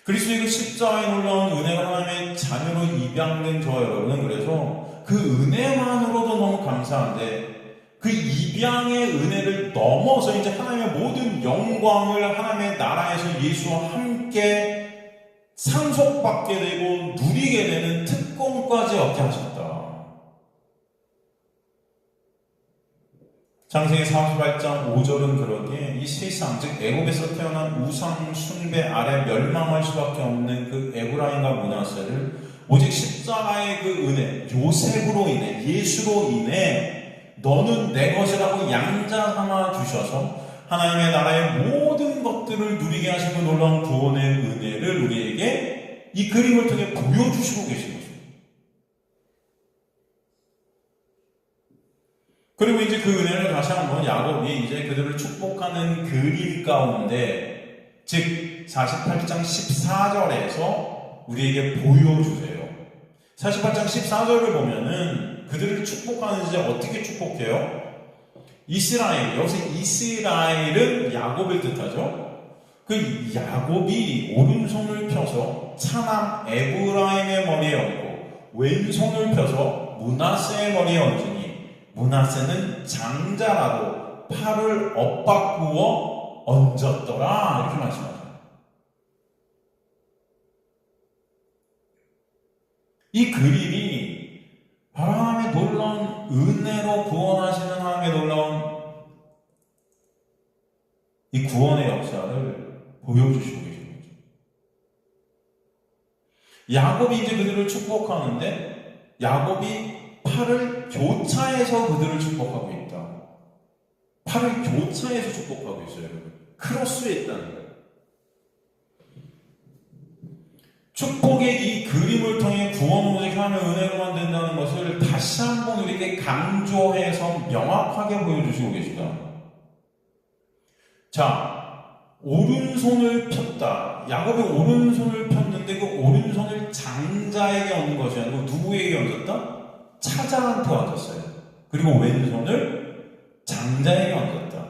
그리스도의 그 십자가에 놀라운 은혜가 하나님의 자녀로 입양된 저 여러분은 그래서 그 은혜만으로도 너무 감사한데 그 입양의 은혜를 넘어서 이제 하나님의 모든 영광을 하나님의 나라에서 예수와 함께 상속받게 되고 누리게 되는 특권까지 얻게 하셨다. 창세기 48장 5절은 그러기에 이 세상 즉 애굽에서 태어난 우상 숭배 아래 멸망할 수밖에 없는 그 에브라임과 므낫세를 오직 십자가의 그 은혜 요셉으로 인해 예수로 인해 너는 내 것이라고 양자 삼아 주셔서 하나님의 나라의 모든 것들을 누리게 하시고 놀라운 구원의 은혜를 우리에게 이 그림을 통해 보여주시고 계신 것입니다. 그리고 이제 그 은혜를 다시 한번 야곱이 이제 그들을 축복하는 그림 가운데 즉 48장 14절에서 우리에게 보여주세요. 48장 14절을 보면은 그들을 축복하는 이제 어떻게 축복해요? 이스라엘, 여기서 이스라엘은 야곱을 뜻하죠. 그 야곱이 오른손을 펴서 차남 에브라임의 머리에 얹고 왼손을 펴서 므낫세의 머리에 얹으니 므낫세는 장자라도 팔을 엇바꾸어 얹었더라 이렇게 말씀하죠. 이 그림이 바로 하나님의 놀라운 은혜로 구원하시는 하나님의 놀라운 이 구원의 역사를 보여주시고 계신 거죠. 야곱이 이제 그들을 축복하는데 야곱이 팔을 교차해서 그들을 축복하고 있다. 팔을 교차해서 축복하고 있어요. 크로스에 있다는 거예요. 축복의 이 그림을 통해 구원 오직 하나님의 은혜로만 된다는 것을 다시 한번 우리에게 강조해서 명확하게 보여주시고 계시다. 자, 오른손을 폈다. 야곱이 오른손을 폈는데 그 오른손을 장자에게 얹는 것이 아니고 누구에게 얹었다? 차자한테 얹었어요. 그리고 왼손을 장자에게 얹었다.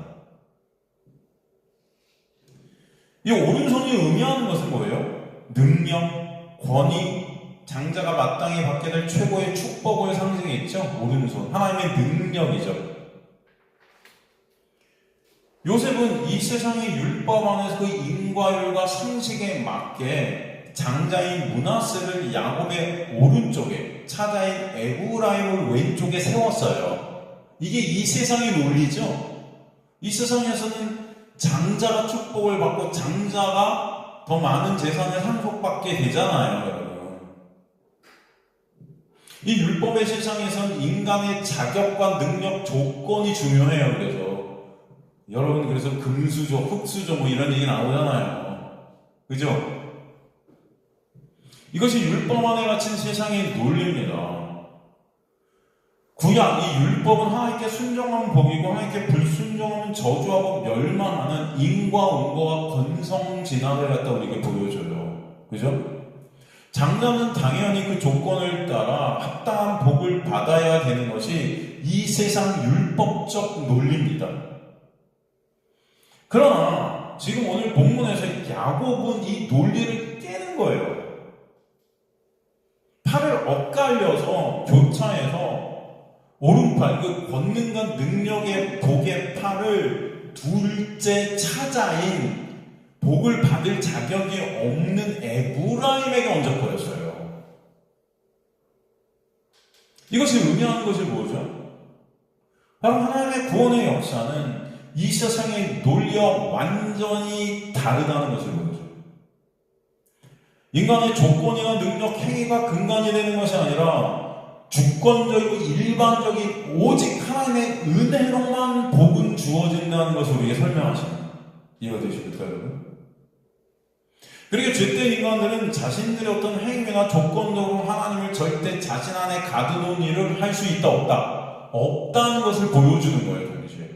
이 오른손이 의미하는 것은 뭐예요? 능력, 권위, 장자가 마땅히 받게 될 최고의 축복을 상징했죠. 오른손, 하나님의 능력이죠. 요셉은 이 세상의 율법 안에서 그 인과율과 상식에 맞게 장자인 므낫세를 야곱의 오른쪽에, 차자인 에브라임을 왼쪽에 세웠어요. 이게 이 세상의 논리죠. 이 세상에서는 장자가 축복을 받고 장자가 더 많은 재산을 상속받게 되잖아요, 여러분. 이 율법의 세상에선 인간의 자격과 능력, 조건이 중요해요. 그래서 여러분 그래서 금수저, 흙수저 뭐 이런 얘기 나오잖아요. 그죠? 이것이 율법 안에 갇힌 세상의 논리입니다. 구약 이 율법은 하나님께 순종하면 복이고 하나님께 불순종하면 저주하고 멸망하는 인과응보와 권성진화를 갖다 우리에게 보여줘요. 그죠? 장자는 당연히 그 조건을 따라 합당한 복을 받아야 되는 것이 이 세상 율법적 논리입니다. 그러나 지금 오늘 본문에서 야곱은 이 논리를 깨는 거예요. 팔을 엇갈려서 교차해서 오른팔, 그 권능과 능력의 복의 팔을 둘째 차자인 복을 받을 자격이 없는 에브라임에게 얹어버렸어요. 이것이 의미하는 것이 뭐죠? 바로 하나님의 구원의 역사는 이 세상의 논리와 완전히 다르다는 것을 보여줘요. 인간의 조건이나 능력, 행위가 근간이 되는 것이 아니라 주권적이고 일반적인 오직 하나님의 은혜로만 복은 주어진다는 것을 우리에게 설명하십니다. 이해가 되십니까, 여러분? 그리고 죄된 인간들은 자신들의 어떤 행위나 조건적으로 하나님을 절대 자신 안에 가두는 일을 할 수 있다, 없다? 없다는 것을 보여주는 거예요, 동시에.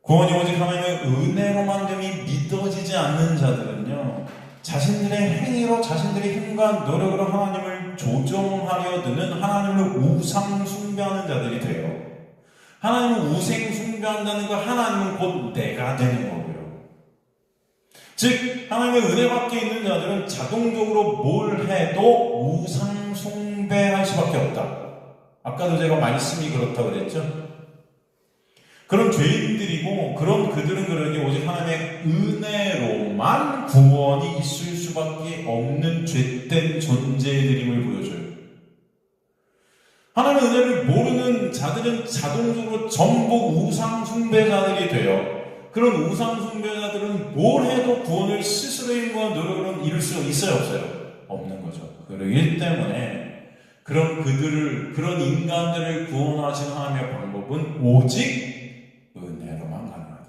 구원이 오직 하나님의 은혜로만 됨이 믿어지지 않는 자들은요, 자신들의 행위로 자신들의 힘과 노력으로 하나님을 조정하려 드는 하나님을 우상 숭배하는 자들이 돼요. 하나님을 우상 숭배한다는 거, 하나님은 곧 내가 되는 거고요. 즉 하나님의 은혜 밖에 있는 자들은 자동적으로 뭘 해도 우상 숭배할 수밖에 없다. 아까도 제가 말씀이 그렇다고 그랬죠. 그런 죄인들이고 그런 그들은 그러게 오직 하나님의 은혜로만 구원이 있을 수밖에 없는 죄된 존재들임을 보여줘요. 하나님의 은혜를 모르는 자들은 자동적으로 전부 우상 숭배자들이 돼요. 그런 우상 숭배자들은 뭘 해도 구원을 스스로의 힘과 노력으로는 이룰 수 있어요, 없어요? 없는 거죠. 그렇기 때문에 그런 인간들을 구원하신 하나님의 방법은 오직 은혜로만 가능하다.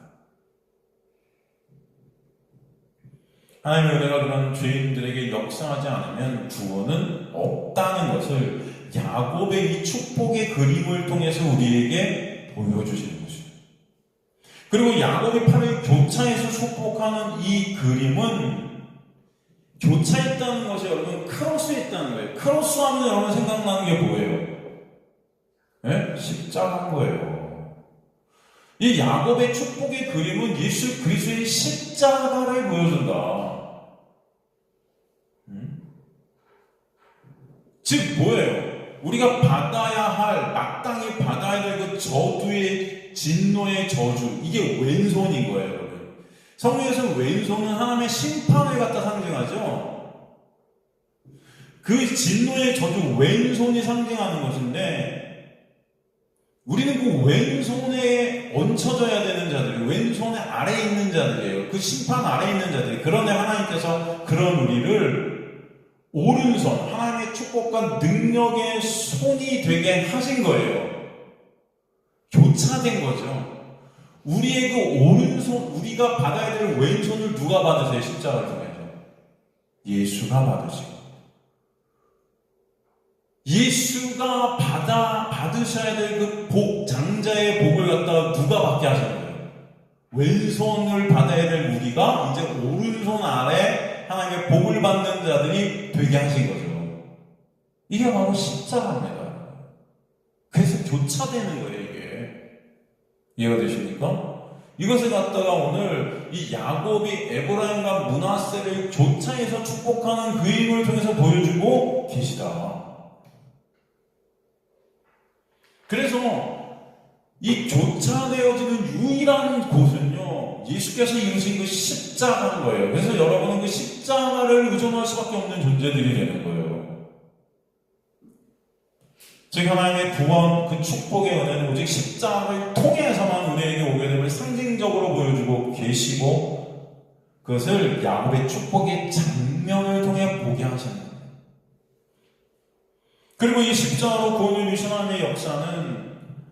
하나님의 은혜가 그런 죄인들에게 역사하지 않으면 구원은 없다는 것을 야곱의 이 축복의 그림을 통해서 우리에게 보여주시는 것입니다. 그리고 야곱의 팔을 교차해서 축복하는 이 그림은 교차했다는 것이 여러분 크로스했다는 거예요. 크로스 하면 여러분 생각나는 게 뭐예요? 네? 십자가인 거예요. 이 야곱의 축복의 그림은 예수 그리스도의 십자가를 보여준다. 즉 뭐예요? 우리가 받아야 할, 마땅히 받아야 될 그 저주의 진노의 저주, 이게 왼손인 거예요, 여러분. 성경에서 왼손은 하나님의 심판을 갖다 상징하죠. 그 진노의 저주, 왼손이 상징하는 것인데, 우리는 그 왼손에 얹혀져야 되는 자들이, 왼손의 아래에 있는 자들이에요. 그 심판 아래에 있는 자들이. 그런데 하나님께서 그런 우리를 오른손, 하나님의 축복과 능력의 손이 되게 하신 거예요. 교차된 거죠. 우리의 그 오른손, 우리가 받아야 될 왼손을 누가 받으세요? 십자가를 통해서. 예수가 받으시고. 예수가 받으셔야 될 그 복, 장자의 복을 갖다가 누가 받게 하셨나요? 왼손을 받아야 될 우리가 이제 오른손 아래 하나님의 복을 받는 자들이 되게 하신 거죠. 이게 바로 십자가입니다. 그래서 교차되는 거예요, 이게. 이해가 되십니까? 이것을 갖다가 오늘 이 야곱이 에브라임과 므낫세를 교차해서 축복하는 그 힘을 통해서 보여주고 계시다. 그래서 이 교차되어지는 유일한 곳은요, 예수께서 이루신 그 십자가인 거예요. 그래서 여러분은 그 십자가를 의존할 수밖에 없는 존재들이 되는 거예요. 즉 하나님의 구원, 그 축복의 은혜는 오직 십자가를 통해서만 우리에게 오게 됨을 상징적으로 보여주고 계시고, 그것을 야곱의 축복의 장면을 통해 보게 하십니다. 그리고 이 십자가로 구원을 주신 하나님의 역사는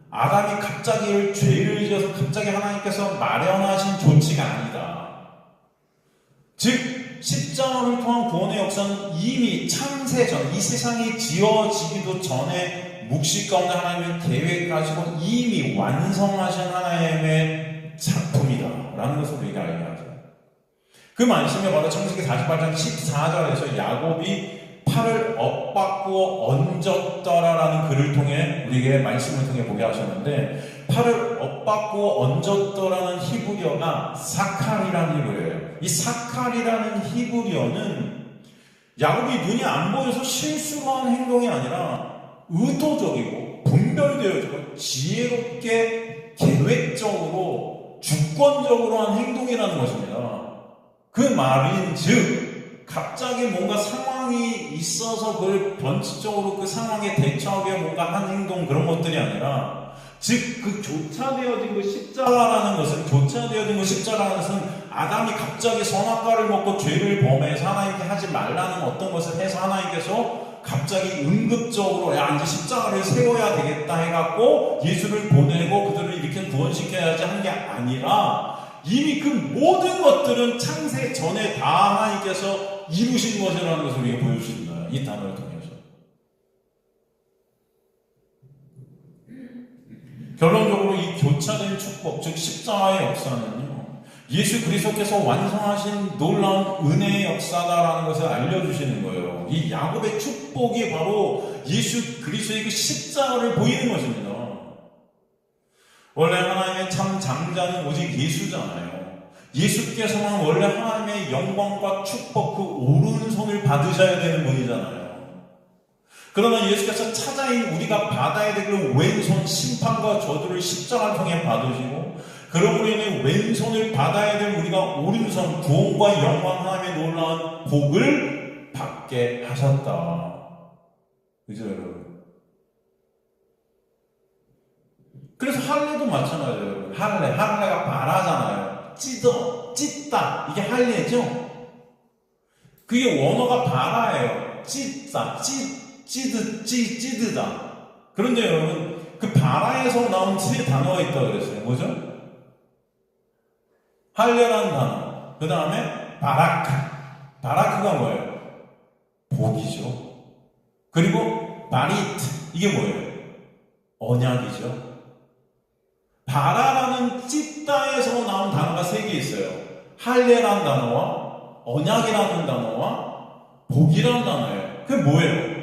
아담이 갑자기 죄를 지어서 갑자기 하나님께서 마련하신 조치가 아니다. 즉 십자가를 통한 구원의 역사는 이미 창세전, 이 세상이 지어지기도 전에 묵시 가운데 하나님의 계획하시고 이미 완성하신 하나님의 작품이다 라는 것을 우리가 알게 하죠. 그 말씀이 바로 창세기 48장 14절에서 야곱이 팔을 엇바꾸어 얹었더라라는 글을 통해 우리에게 말씀을 통해 보게 하셨는데, 팔을 엇바꾸어 얹었더라는 히브리어가 사칼이라는 히브리어예요. 이 사칼이라는 히브리어는 야곱이 눈이 안 보여서 실수로 한 행동이 아니라 의도적이고 분별되어지고 지혜롭게 계획적으로 주권적으로 한 행동이라는 것입니다. 그 말인즉 갑자기 뭔가 상황이 있어서 그걸 변칙적으로 그 상황에 대처하기 위해 뭔가 한 행동, 그런 것들이 아니라, 즉 그 교차되어진 그 십자가라는 것은 아담이 갑자기 선악과를 먹고 죄를 범해서 하나님께 하지 말라는 어떤 것을 해서 하나님께서 갑자기 응급적으로 야 이제 십자가를 세워야 되겠다 해갖고 예수를 보내고 그들을 이렇게 구원시켜야지 한 게 아니라, 이미 그 모든 것들은 창세 전에 다 하나님께서 이루신 것이라는 것을 우리에게 보여주신다. 이 단어를 통해서. 결론적으로 이 교차된 축복, 즉 십자가의 역사는요, 예수 그리스도께서 완성하신 놀라운 은혜의 역사다라는 것을 알려주시는 거예요. 이 야곱의 축복이 바로 예수 그리스도의 그 십자가를 보이는 것입니다. 원래 하나님의 참 장자는 오직 예수잖아요. 예수께서는 원래 하나님의 영광과 축복, 그 오른손을 받으셔야 되는 분이잖아요. 그러나 예수께서 찾아인 우리가 받아야 될 그 왼손, 심판과 저주를 십자가를 통해 받으시고, 그러므로 인해 왼손을 받아야 될 우리가 오른손, 구원과 영광, 하나님의 놀라운 복을 받게 하셨다. 그죠, 여러분? 그래서 할례도 마찬가지예요, 여러분. 할례가 바라잖아요. 찢다. 이게 할례죠? 그게 원어가 바라예요. 찌드다. 그런데 여러분, 그 바라에서 나온 세 단어가 있다고 그랬어요. 뭐죠? 할례라는 단어. 그 다음에 바라크. 바라크가 뭐예요? 복이죠. 그리고 바리트. 이게 뭐예요? 언약이죠. 바라라는 찢다에서 나온 단어가 세 개 있어요. 할례라는 단어와 언약이라는 단어와 복이라는 단어예요. 그게 뭐예요?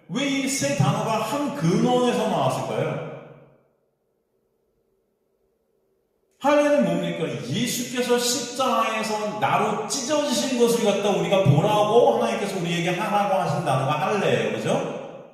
왜 이 세 단어가 한 근원에서 나왔을까요? 할례는 뭡니까? 예수께서 십자가에서 나로 찢어지신 것을 갖다 우리가 보라고 하나님께서 우리에게 하라고 하신 단어가 할례예요. 그죠?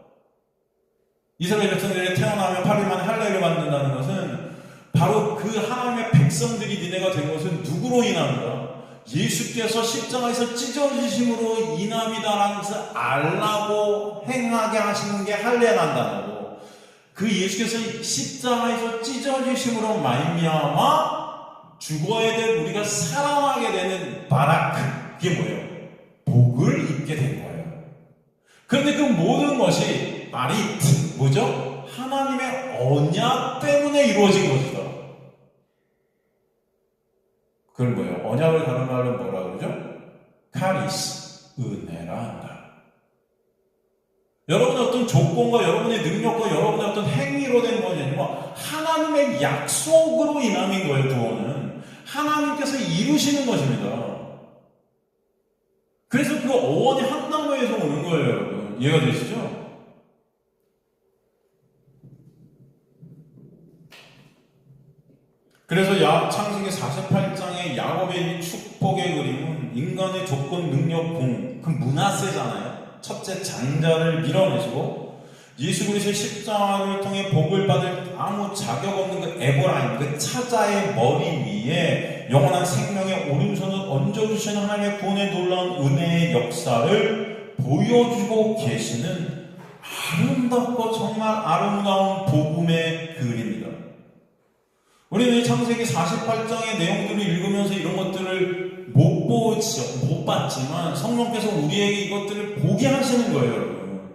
이스라엘 백성들이 태어나면 8일 만에 할례를 받는다는 것은 바로 그 하나님의 백성들이 니네가 된 것은 누구로 인한가? 예수께서 십자가에서 찢어지심으로 인함이다라는 것을 알라고 행하게 하시는 게 할례라는 단어고, 그 예수께서 십자가에서 찢어지심으로 말미암아 죽어야 될 우리가 살아나게 되는 바라크, 그게 뭐예요? 복을 입게 된 거예요. 그런데 그 모든 것이 바리트, 뭐죠? 하나님의 언약 때문에 이루어진 것이다. 그걸 뭐예요? 언약을 다른 말로 뭐라 그러죠? 카리스, 은혜라 한다. 여러분의 어떤 조건과 여러분의 능력과 여러분의 어떤 행위로 된 것이 아니라 하나님의 약속으로 인함인 거예요. 구원은 하나님께서 이루시는 것입니다. 그래서 그 어원이 한 단어에서 오는 거예요, 여러분. 이해가 되시죠? 그래서 창세기 48장의 야곱의 축복의 그림은 인간의 조건, 능력, 공, 그 문하세잖아요. 첫째 장자를 밀어내시고 예수 그리스도의 십자가를 통해 복을 받을 아무 자격 없는 그 에보라임, 그 차자의 머리 위에 영원한 생명의 오른손을 얹어주시는 하나님의 구원의 놀라운 은혜의 역사를 보여주고 계시는 아름답고 정말 아름다운 복음의 글입니다. 우리는 창세기 48장의 내용들을 읽으면서 이런 것들을 못 봤지만 성령께서 우리에게 이것들을 보게 하시는 거예요, 여러분.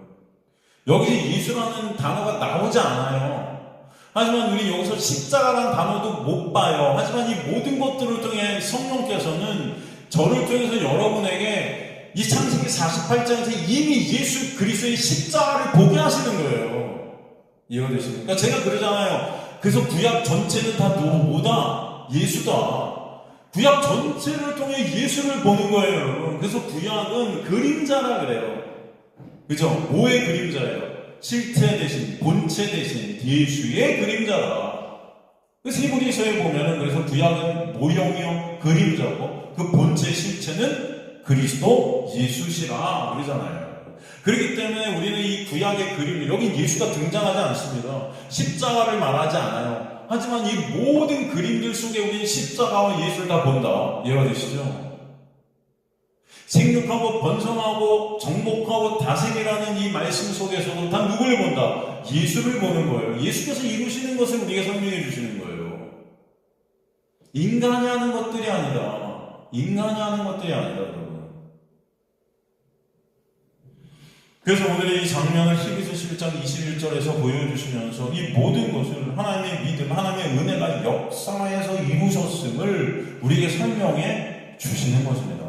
여기 예수라는 단어가 나오지 않아요. 하지만 우리 여기서 십자가라는 단어도 못 봐요. 하지만 이 모든 것들을 통해 성령께서는 저를 통해서 여러분에게 이 창세기 48장에서 이미 예수 그리스도의 십자가를 보게 하시는 거예요. 이해가 되십니까? 제가 그러잖아요. 그래서 구약 전체는 다 뭐다? 예수다. 구약 전체를 통해 예수를 보는 거예요, 여러분. 그래서 구약은 그림자라 그래요. 그죠? 뭐의 그림자예요? 실체 대신, 본체 대신 예수의 그림자다. 그래서 히브리서에 보면은 그래서 구약은 모형이요, 그림자고 그 본체 실체는 그리스도 예수시라 그러잖아요. 그렇기 때문에 우리는 이 구약의 그림, 여기 예수가 등장하지 않습니다. 십자가를 말하지 않아요. 하지만 이 모든 그림들 속에 우리는 십자가와 예수를 다 본다. 이해가 되시죠? 생육하고 번성하고 정복하고 다스리라는 이 말씀 속에서도 다 누구를 본다? 예수를 보는 거예요. 예수께서 이루시는 것을 우리에게 설명해 주시는 거예요. 인간이 하는 것들이 아니다. 인간이 하는 것들이 아니다, 여러분. 그래서 오늘의 이 장면을 히브리서 11장 21절에서 보여주시면서 이 모든 것을 하나님의 믿음, 하나님의 은혜가 역사에서 이루셨음을 우리에게 설명해 주시는 것입니다.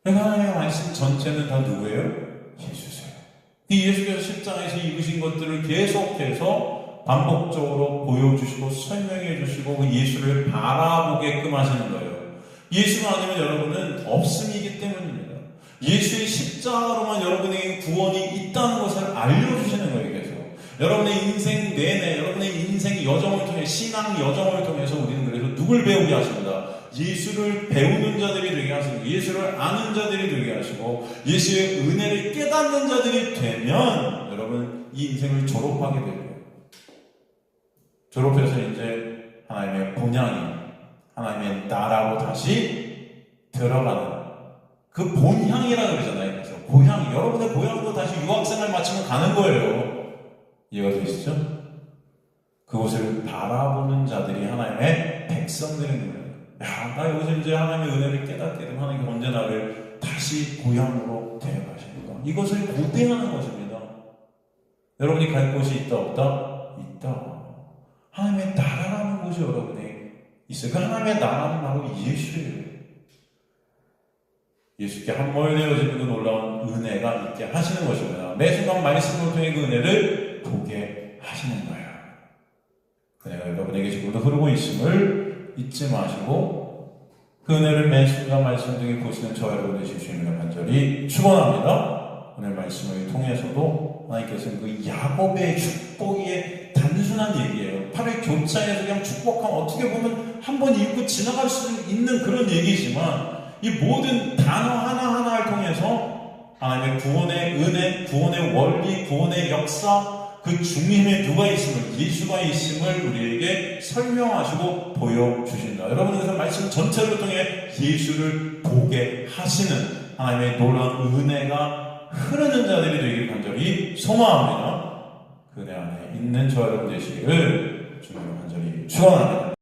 하나님의 말씀 전체는 다 누구예요? 예수세요. 이 예수께서 십자가에서 이루신 것들을 계속해서 반복적으로 보여주시고 설명해 주시고 그 예수를 바라보게끔 하시는 거예요. 예수가 아니면 여러분은 없음이기 때문입니다. 예수의 십자가로만 여러분에게 구원이 있다는 것을 알려주시는 거예요. 그래서 여러분의 인생 내내 여러분의 인생 여정을 통해 신앙 여정을 통해서 우리는 그래서 누굴 배우게 하십니다. 예수를 배우는 자들이 되게 하시고 예수를 아는 자들이 되게 하시고 예수의 은혜를 깨닫는 자들이 되면 여러분 이 인생을 졸업하게 돼요. 졸업해서 이제 하나님의 본향이 하나님의 나라로 다시 들어가는 그 본향이라고 그러잖아요. 그래서 고향, 여러분의 고향도 다시 유학생활 마치면 가는 거예요. 이해가 되시죠? 그곳을 바라보는 자들이 하나님의 백성들인 거예요. 야, 나 여기서 이제 하나님의 은혜를 깨닫게 되면 하나님이 언제 나를 다시 고향으로 데려가십니까? 이것을 고대하는 것입니다. 여러분이 갈 곳이 있다 없다? 있다. 하나님의 나라라는 곳이 여러분이 있어요. 그 하나님의 나라는 바로 예수예요. 예수께 함몰되어지는 그 놀라운 은혜가 있게 하시는 것입니다. 매 순간 말씀을 통해 그 은혜를 보게 하시는 거예요. 그 은혜가 여러분에게 지금도 흐르고 있음을 잊지 마시고 그 은혜를 매 순간 말씀 중에 보시는 저와 여러분 되실 수 있는 간절히 축원합니다. 오늘 말씀을 통해서도 하나님께서는 그 야곱의 축복이 단순한 얘기예요. 8일 교차에서 그냥 축복하면 어떻게 보면 한번 읽고 지나갈 수 있는 그런 얘기지만 이 모든 단어 하나하나를 통해서 하나님의 구원의 은혜, 구원의 원리, 구원의 역사, 그 중심에 누가 있음을, 예수가 있음을 우리에게 설명하시고 보여주신다. 여러분은 그래서 말씀 전체를 통해 예수를 보게 하시는 하나님의 놀라운 은혜가 흐르는 자들이 되길 간절히 소망합니다. 그 은혜 안에 있는 저와 여러분 되시기를 주님으로 간절히 축원합니다.